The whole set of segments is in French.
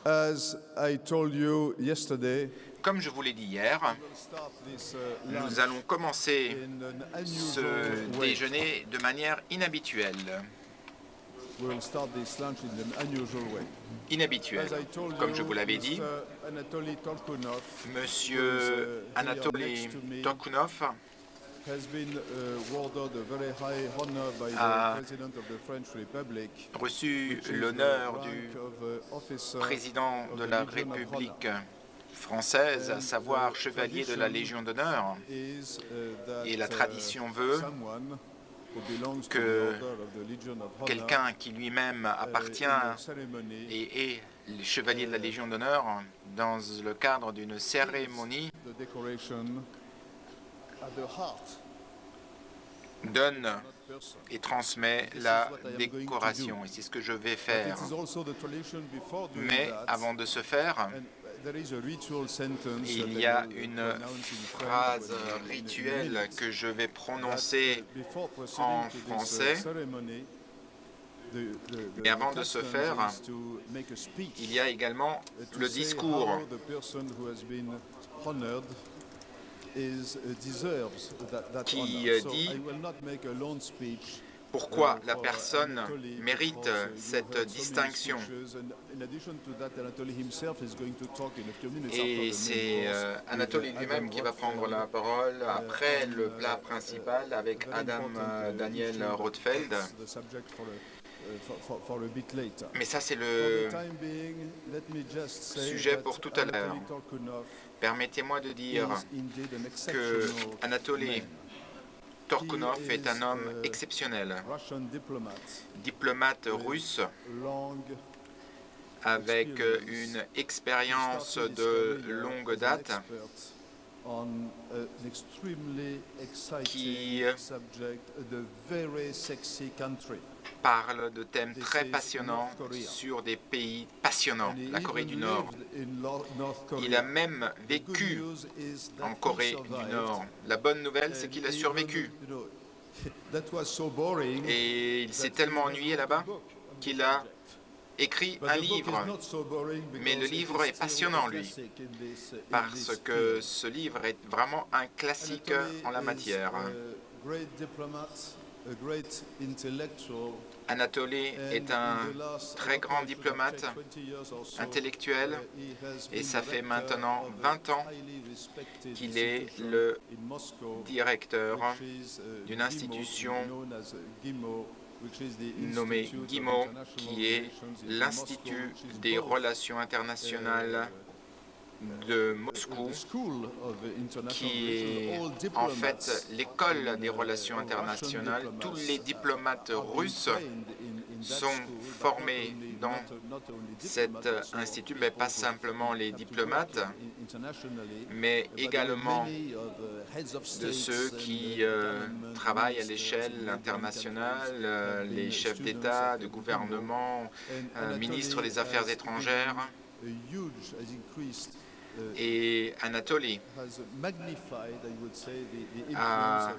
As I told you yesterday, Comme je vous l'ai dit hier, nous allons commencer ce déjeuner de manière inhabituelle. we'll start this lunch in an unusual way. Inhabituelle. As I told Comme je you, vous l'avais dit, Mr. Anatoly Tolkunov, Monsieur Anatoly Tolkunov has been awarded a very high honor by a the President of the French Republic, reçu which is l'honneur the du rank of officer président of de the la Legion of République Honor. française, à And savoir the chevalier de la Légion d'honneur. is that Et la tradition veut someone who belongs to que the order of the Legion of Honor quelqu'un qui lui-même appartient in a ceremony et est le chevalier de la Légion d'honneur dans le cadre d'une cérémonie the decoration at the heart, donne not person. et transmet la décoration. Et c'est ce que je vais But faire. it is also the tradition before doing Mais that, avant de se faire, and there is a ritual sentence il that y a I will une pronounce in French phrase in a rituelle minute, que je vais that, prononcer before proceeding en to this, français. ceremony, Mais avant de se faire, to make a speech, il y a également le say discours how the person who has been honored deserves that qui honor. So dit I will not make a long speech. pourquoi la personne mérite cette distinction. Et c'est Anatoly lui-même qui va prendre la parole après le plat principal avec Adam Daniel Rothfeld. Mais ça, c'est le sujet pour tout à l'heure. Permettez-moi de dire que Anatoly Tolkunov est un homme exceptionnel, diplomate russe avec une expérience de longue date qui parle de thèmes très passionnants sur des pays passionnants, la Corée du Nord. Il a même vécu en Corée du Nord. La bonne nouvelle, c'est qu'il a survécu. Et il s'est tellement ennuyé là-bas qu'il a écrit un livre. Mais le livre est passionnant, lui, parce que ce livre est vraiment un classique en la matière. Anatoly est un très grand diplomate, intellectuel, et ça fait maintenant 20 ans qu'il est le directeur d'une institution nommée GIMO, qui est l'Institut des relations internationales de Moscou, qui est en fait l'école des relations internationales. Tous les diplomates russes sont formés dans cet institut, mais pas simplement les diplomates, mais également de ceux qui travaillent à l'échelle internationale, les chefs d'État, de gouvernement, ministres des Affaires étrangères. Et Anatoly a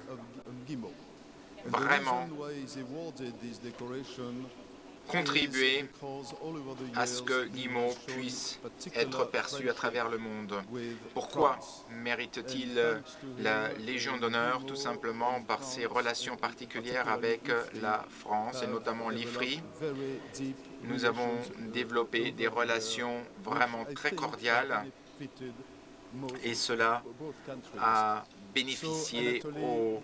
vraiment contribué à ce que GIMO puisse être perçu à travers le monde. Pourquoi mérite-t-il la Légion d'honneur? Tout simplement par ses relations particulières avec la France et notamment l'IFRI. Nous avons développé des relations vraiment très cordiales et cela a bénéficié aux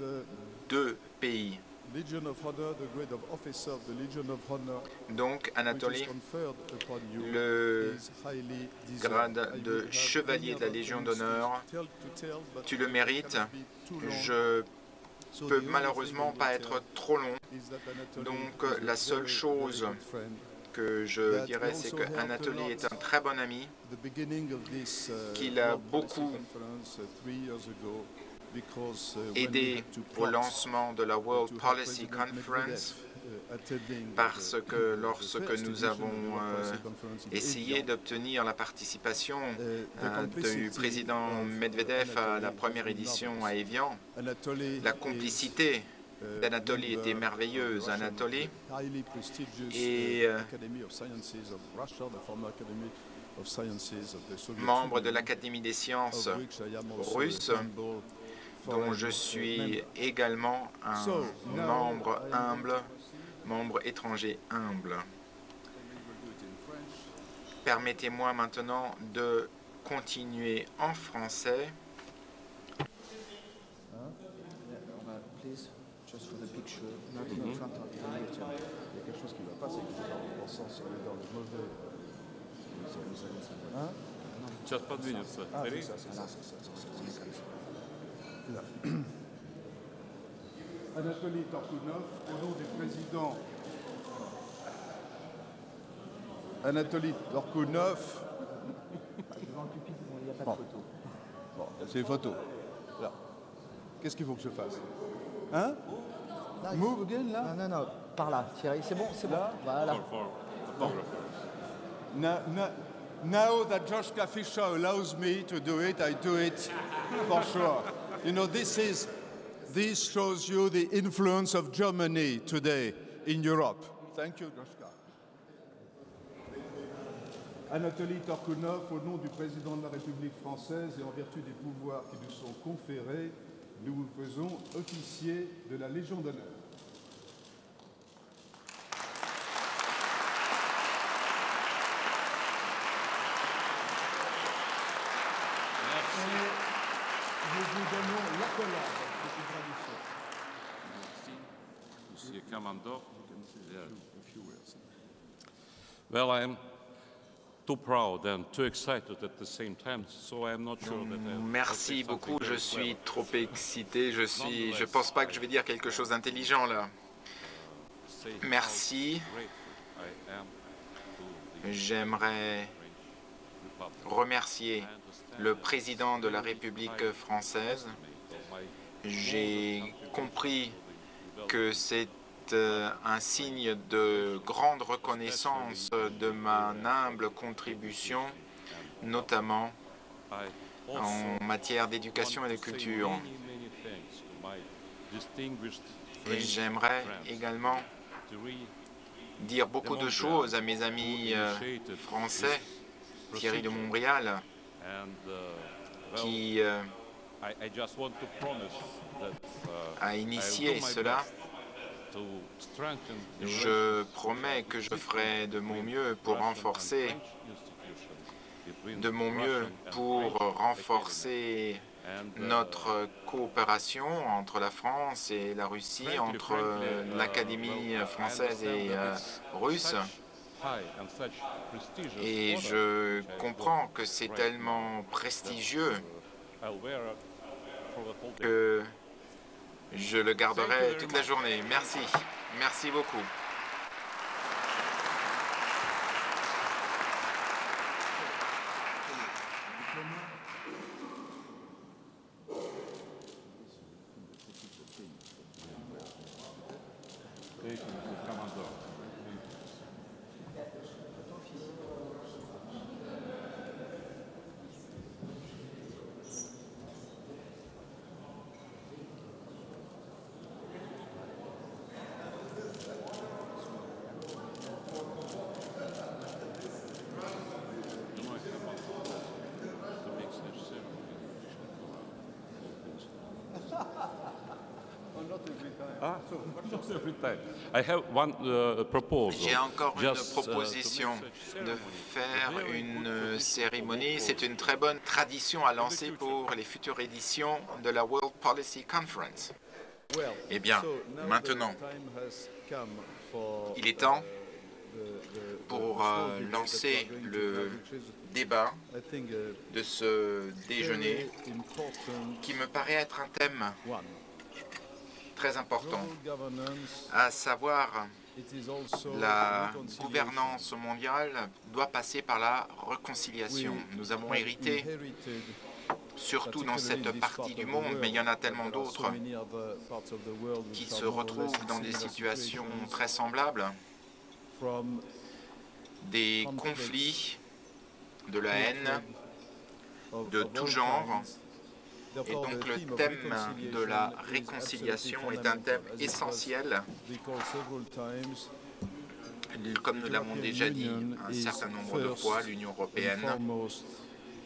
deux pays. Donc, Anatoly, le grade de chevalier de la Légion d'honneur, tu le mérites. Je peux malheureusement pas être trop long. Donc, la seule chose que je dirais, c'est que Anatoly est un très bon ami, qu'il a beaucoup aidé au lancement de la World Policy Conference, parce que lorsque nous avons essayé d'obtenir la participation du président Medvedev à la première édition à Évian, la complicité d'Anatolie était merveilleuse. Anatolie est membre de l'Académie des sciences russe, dont je suis également un membre humble, membre étranger humble. Permettez-moi maintenant de continuer en français. Just for the picture, not in front of the lecture. Il y a quelque chose qui ne va pas, c'est que on sent dans le mauvais. Hein? Сейчас подвинется. Ah, c'est ça, c'est ça, c'est ça. Là. Anatoly Torkounov, au nom du président. Anatoly Torkounov. Devant le pupitre, il n'y a pas de photo. Bon, c'est une photo. Là. Qu'est-ce qu'il faut que je fasse? Hein? Là, Move again, là? Non, non, non, par là, Thierry, c'est bon, c'est bon. Voilà. Now that Joschka Fischer allows me to do it, I do it for sure. You know, this shows you the influence of Germany today in Europe. Thank you, Joschka. Anatoly Torkounov, au nom du président de la République française et en vertu des pouvoirs qui lui sont conférés, nous vous faisons officier de la Légion d'honneur. Nous vous donnons l'accolade de cette tradition. Monsieur Commandant. Well, I'm too proud and too excited at the same time, so I'm not sure that Merci beaucoup, je suis trop excité, je pense pas que je vais dire quelque chose d'intelligent là. Merci. J'aimerais remercier le président de la République française. J'ai compris que c'est un signe de grande reconnaissance de ma humble contribution, notamment en matière d'éducation et de culture. Et j'aimerais également dire beaucoup de choses à mes amis français, Thierry de Montbrial, qui a initié cela. Je promets que je ferai de mon mieux pour renforcer, notre coopération entre la France et la Russie, entre l'Académie française et russe. Et je comprends que c'est tellement prestigieux que je le garderai toute la journée. Merci. Merci beaucoup. J'ai encore une proposition de faire une cérémonie. C'est une très bonne tradition à lancer pour les futures éditions de la World Policy Conference. Eh bien, maintenant, il est temps pour lancer le débat de ce déjeuner qui me paraît être un thème très important, à savoir la gouvernance mondiale doit passer par la réconciliation. Nous avons hérité, surtout dans cette partie du monde, mais il y en a tellement d'autres qui se retrouvent dans des situations très semblables, des conflits, de la haine, de tout genre, Et donc le thème de la réconciliation est un thème essentiel. Comme nous l'avons déjà dit un certain nombre de fois, l'Union européenne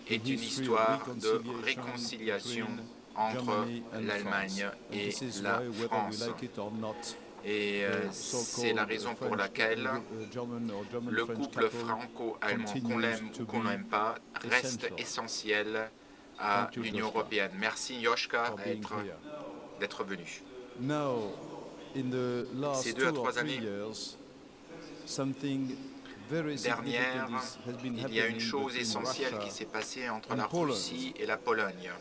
est une histoire de réconciliation entre l'Allemagne et la France. Et c'est la raison pour laquelle le couple franco-allemand, qu'on l'aime ou qu'on n'aime pas, reste essentiel à l'Union européenne. Merci Joschka d'être venu. Ces 2 à 3 années dernières, il y a une chose essentielle qui s'est passée entre la Russie et la Pologne.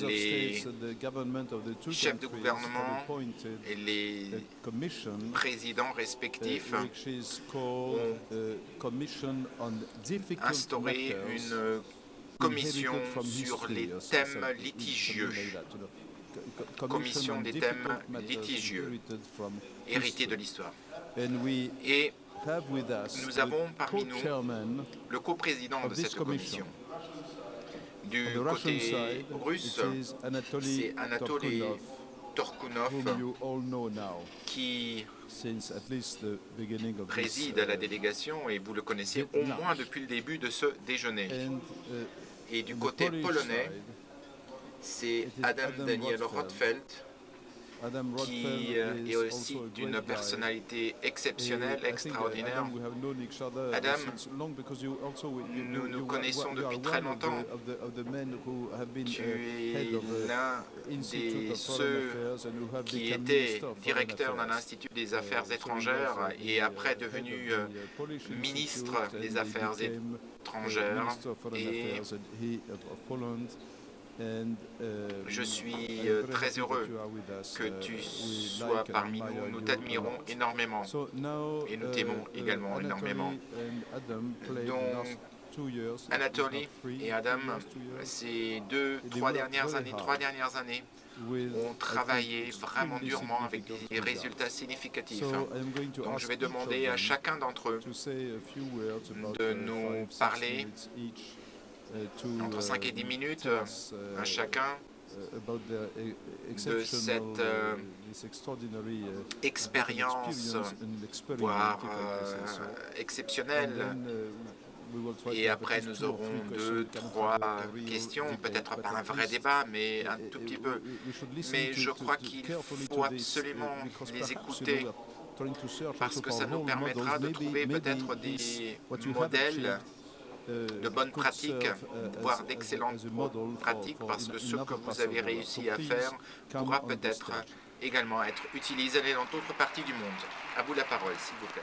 Les chefs de gouvernement et les présidents respectifs ont instauré une commission sur les thèmes litigieux, commission des thèmes litigieux, hérités de l'histoire. Et nous avons parmi nous le coprésident de cette commission. Du côté russe, c'est Anatoly Turkunov qui préside à la délégation et vous le connaissez au moins depuis le début de ce déjeuner. Et du côté polonais, c'est Adam Daniel Rothfeld qui est aussi d'une personnalité exceptionnelle, extraordinaire. Adam, nous nous connaissons depuis très longtemps. Tu es l'un de ceux qui était directeur d'un institut des affaires étrangères et après devenu ministre des Affaires étrangères. Et je suis très heureux que tu sois parmi nous. Nous t'admirons énormément et nous t'aimons également énormément. Donc, Anatoly et Adam, ces 3 dernières années, ont travaillé vraiment durement avec des résultats significatifs. Donc, je vais demander à chacun d'entre eux de nous parler entre 5 et 10 minutes à chacun de cette expérience, voire exceptionnelle. Et après, nous aurons 2, 3 questions, peut-être pas un vrai débat, mais un tout petit peu. Mais je crois qu'il faut absolument les écouter parce que ça nous permettra de trouver peut-être des modèles de bonnes pratiques, voire d'excellentes pratiques, parce que ce que vous avez réussi à faire pourra peut-être également être utilisé dans d'autres parties du monde. À vous la parole, s'il vous plaît.